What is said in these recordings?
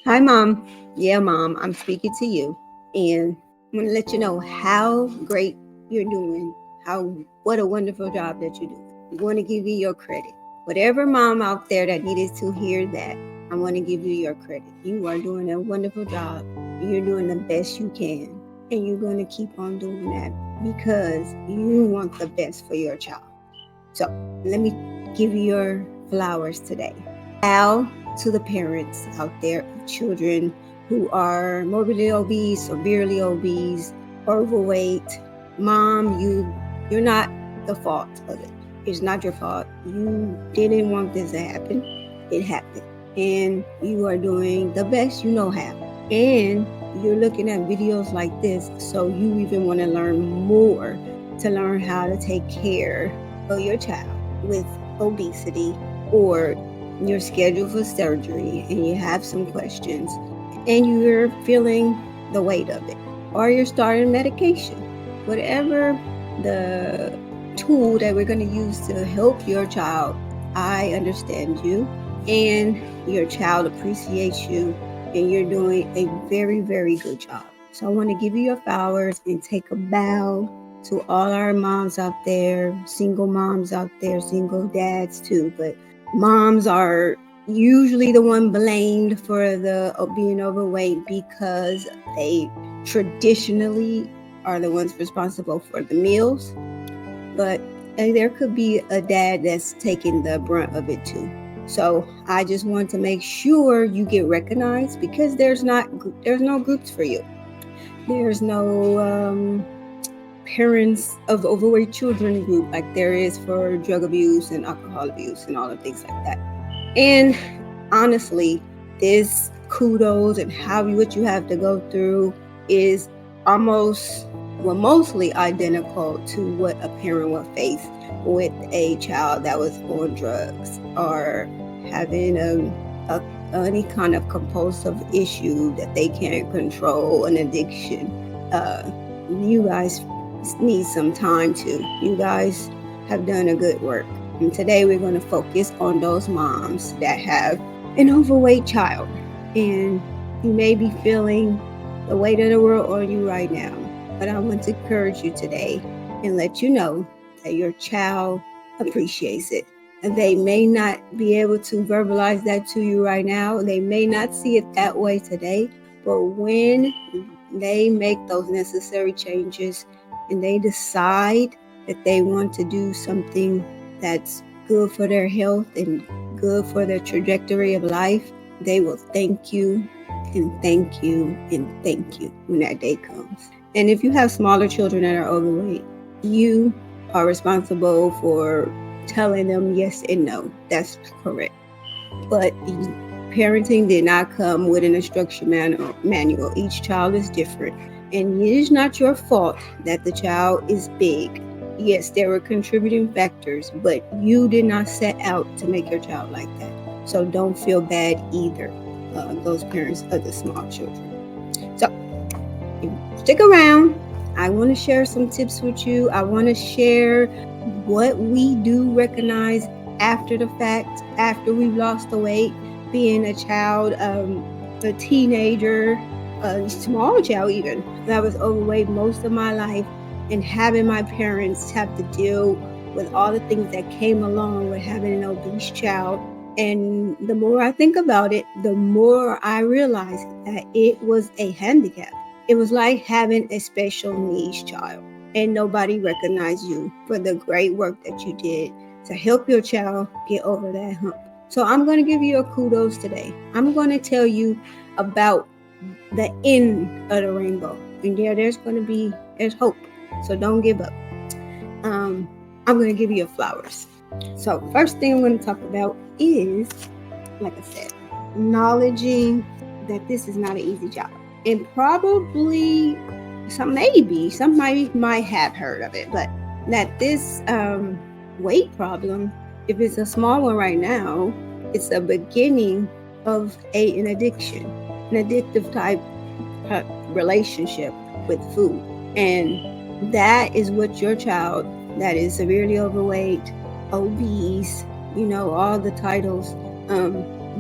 Hi, Mom. Yeah, Mom, I'm speaking to you. And I'm going to let you know how great you're doing, what a wonderful job that you're doing. We want to give you your credit. Whatever mom out there that needed to hear that, I want to give you your credit. You are doing a wonderful job. You're doing the best you can. And you're going to keep on doing that because you want the best for your child. So let me give you your flowers today. Bow to the parents out there of children who are morbidly obese, severely obese, overweight. Mom, you're not the fault of it. It's not your fault. You didn't want this to happen. It happened. And you are doing the best you know how. And you're looking at videos like this, so you even want to learn more to learn how to take care of your child with obesity, or you're scheduled for surgery and you have some questions and you're feeling the weight of it, or you're starting medication. Whatever the tool that we're going to use to help your child, I understand you and your child appreciates you, and you're doing a very, very good job. So I want to give you your flowers and take a bow to all our moms out there, single moms out there, single dads too. But moms are usually the one blamed for the being overweight because they traditionally are the ones responsible for the meals. But there could be a dad that's taking the brunt of it too. So I just want to make sure you get recognized, because there's no groups for you. There's no parents of overweight children group like there is for drug abuse and alcohol abuse and all the things like that. And honestly, this kudos and what you have to go through is mostly identical to what a parent would face with a child that was on drugs or having any kind of compulsive issue that they can't control, an addiction. You guys need some time too. You guys have done a good work. And today we're going to focus on those moms that have an overweight child. And you may be feeling the weight of the world on you right now. But I want to encourage you today and let you know that your child appreciates it. And they may not be able to verbalize that to you right now. They may not see it that way today. But when they make those necessary changes and they decide that they want to do something that's good for their health and good for their trajectory of life, they will thank you and thank you and thank you when that day comes. And if you have smaller children that are overweight, you are responsible for telling them yes and no. That's correct. But parenting did not come with an instruction manual. Each child is different. And it is not your fault that the child is big. Yes, there were contributing factors, but you did not set out to make your child like that. So don't feel bad either, those parents of the small children. So stick around. I want to share some tips with you. I want to share what we do recognize after the fact, after we've lost the weight, being a child, a teenager, a small child even, that was overweight most of my life, and having my parents have to deal with all the things that came along with having an obese child. And the more I think about it, the more I realize that it was a handicap. It was like having a special needs child, and nobody recognized you for the great work that you did to help your child get over that hump. So I'm going to give you a kudos today. I'm going to tell you about the end of the rainbow. And there's hope. So don't give up. I'm going to give you your flowers. So first thing I'm going to talk about is, like I said, acknowledging that this is not an easy job. And probably somebody might have heard of it, but that this weight problem, if it's a small one right now, it's the beginning of an addiction, an addictive type relationship with food. And that is what your child that is severely overweight, obese, all the titles,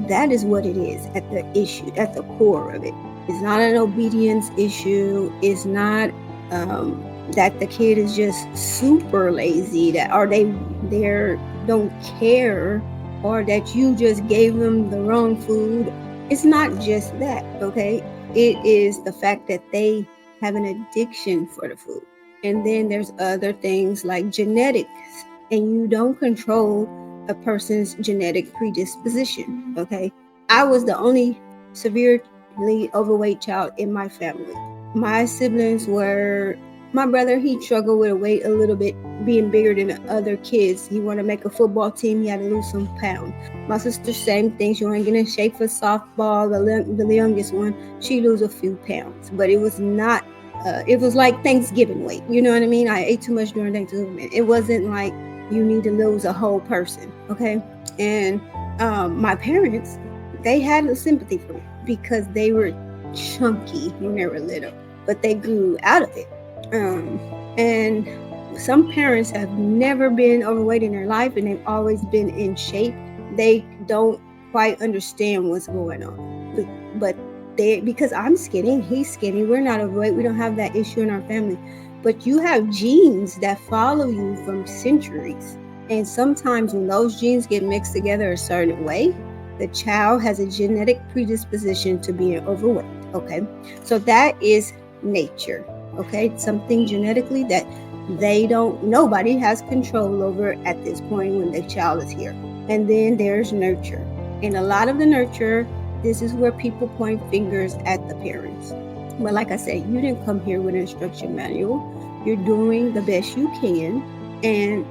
that is what it is at the core of it. It's not an obedience issue. It's not that the kid is just super lazy, that or they don't care, or that you just gave them the wrong food. It's not just that, okay? It is the fact that they have an addiction for the food. And then there's other things like genetics, and you don't control a person's genetic predisposition, okay? I was the only severely overweight child in my family. My siblings were, my brother, he struggled with weight a little bit, being bigger than the other kids. He wanted to make a football team, he had to lose some pounds. My sister, same thing. She wanted to get in shape for softball. The youngest one, she lose a few pounds, but it was not. It was like Thanksgiving weight. You know what I mean? I ate too much during Thanksgiving. It wasn't like you need to lose a whole person, okay? And my parents, they had a sympathy for me because they were chunky when they were little, but they grew out of it. And some parents have never been overweight in their life, and they've always been in shape. They don't quite understand what's going on, but they, because I'm skinny, he's skinny, we're not overweight, we don't have that issue in our family. But you have genes that follow you from centuries, and sometimes when those genes get mixed together a certain way, the child has a genetic predisposition to being overweight, okay? So that is nature, okay? Something genetically that nobody has control over at this point when the child is here. And then there's nurture. And a lot of the nurture, this is where people point fingers at the parents. But like I said, you didn't come here with an instruction manual. You're doing the best you can. And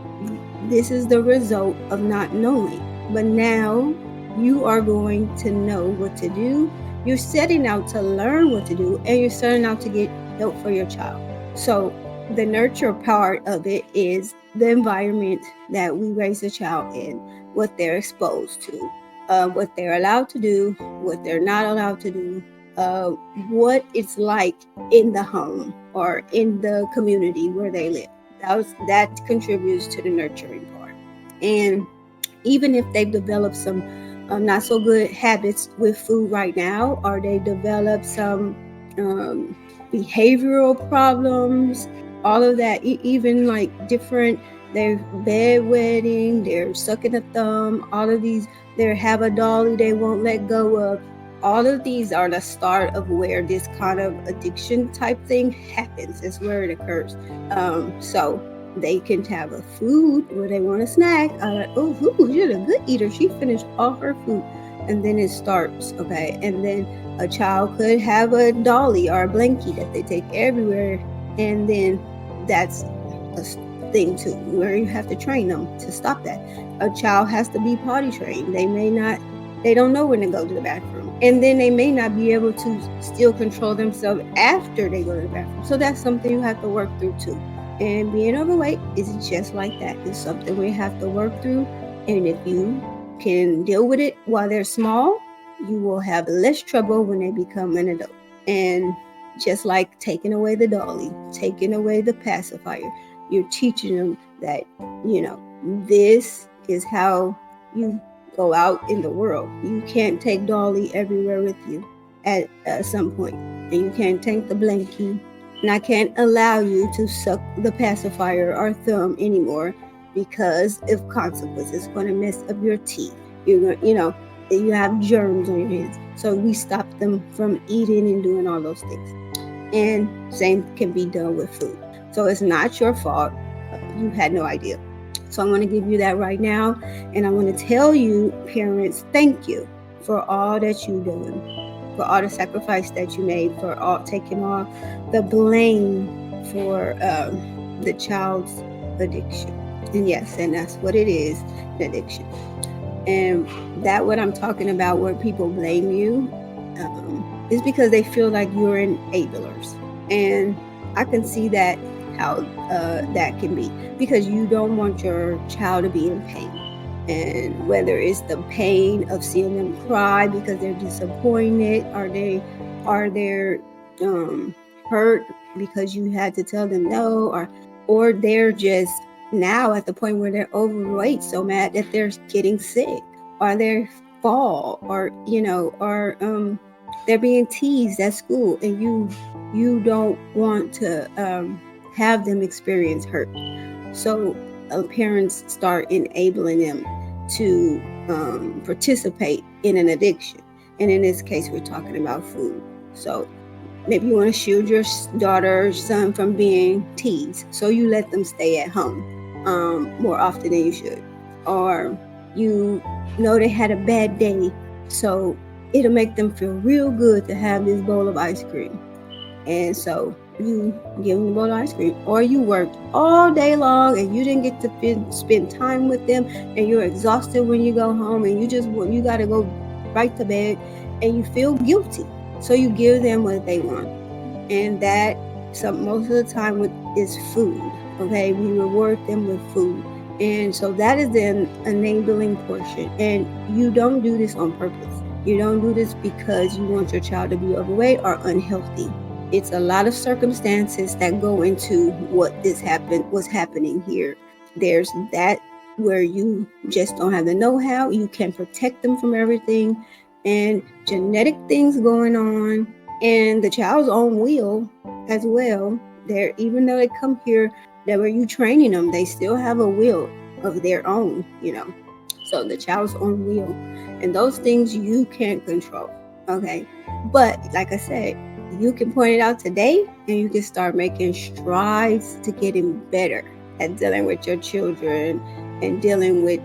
this is the result of not knowing. But now you are going to know what to do. You're setting out to learn what to do, and you're setting out to get help for your child. So the nurture part of it is the environment that we raise a child in, what they're exposed to, what they're allowed to do, what they're not allowed to do, what it's like in the home or in the community where they live. That contributes to the nurturing part. And even if they've developed some not so good habits with food right now, or they develop some behavioral problems, all of that, even like different, they're bedwetting, they're sucking a thumb, all of these, they have a dolly they won't let go of. All of these are the start of where this kind of addiction type thing happens. It's where it occurs. So they can have a food where they want a snack. Oh, you're a good eater. She finished all her food. And then it starts, okay? And then a child could have a dolly or a blankie that they take everywhere. And then that's a thing too, where you have to train them to stop that. A child has to be potty trained. They don't know when to go to the bathroom. And then they may not be able to still control themselves after they go to the bathroom. So that's something you have to work through too. And being overweight is just like that. It's something we have to work through. And if you can deal with it while they're small, you will have less trouble when they become an adult. And just like taking away the dolly, taking away the pacifier, you're teaching them that, this is how you go out in the world. You can't take dolly everywhere with you at some point. And you can't take the blankie. And I can't allow you to suck the pacifier or thumb anymore because of consequences. It's going to mess up your teeth. You're going, you have germs on your hands. So we stop them from eating and doing all those things. And same can be done with food. So it's not your fault. You had no idea. So I'm going to give you that right now. And I want to tell you, parents, thank you for all that you've done, for all the sacrifice that you made, for all taking off the blame for the child's addiction. And yes, and that's what it is, an addiction. And that what I'm talking about, where people blame you, is because they feel like you're enablers. And I can see that, how that can be, because you don't want your child to be in pain. And whether it's the pain of seeing them cry because they're disappointed, or they're hurt because you had to tell them no, or they're just now at the point where they're overweight so mad that they're getting sick, or they're fall, or they're being teased at school, and you don't want to have them experience hurt. So parents start enabling them to participate in an addiction, and in this case we're talking about food. So maybe you want to shield your daughter or son from being teased, so you let them stay at home more often than you should. Or you know they had a bad day, so it'll make them feel real good to have this bowl of ice cream. And so you give them a bowl of ice cream. Or you worked all day long and you didn't get to spend time with them, and you're exhausted when you go home, and you got to go right to bed, and you feel guilty. So you give them what they want. And that most of the time is food. Okay, we reward them with food. And so that is the enabling portion. And you don't do this on purpose. You don't do this because you want your child to be overweight or unhealthy. It's a lot of circumstances that go into what's happening here. There's that where you just don't have the know-how. You can protect them from everything, and genetic things going on, and the child's own will as well. Even though they come here, that were you training them, they still have a will of their own, So the child's own will, and those things you can't control. Okay, but like I said, you can point it out today, and you can start making strides to getting better at dealing with your children and dealing with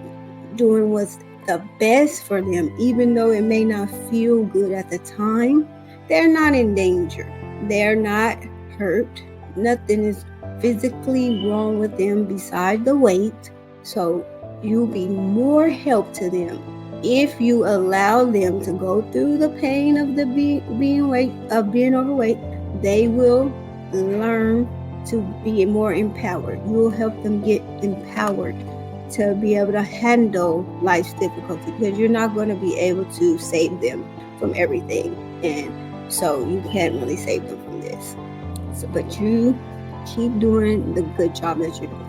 doing what's the best for them. Even though it may not feel good at the time, they're not in danger. They're not hurt. Nothing is physically wrong with them beside the weight. So you'll be more help to them if you allow them to go through the pain of being overweight. They will learn to be more empowered. You will help them get empowered to be able to handle life's difficulty, because you're not going to be able to save them from everything, and so you can't really save them from this. But you keep doing the good job that you're doing.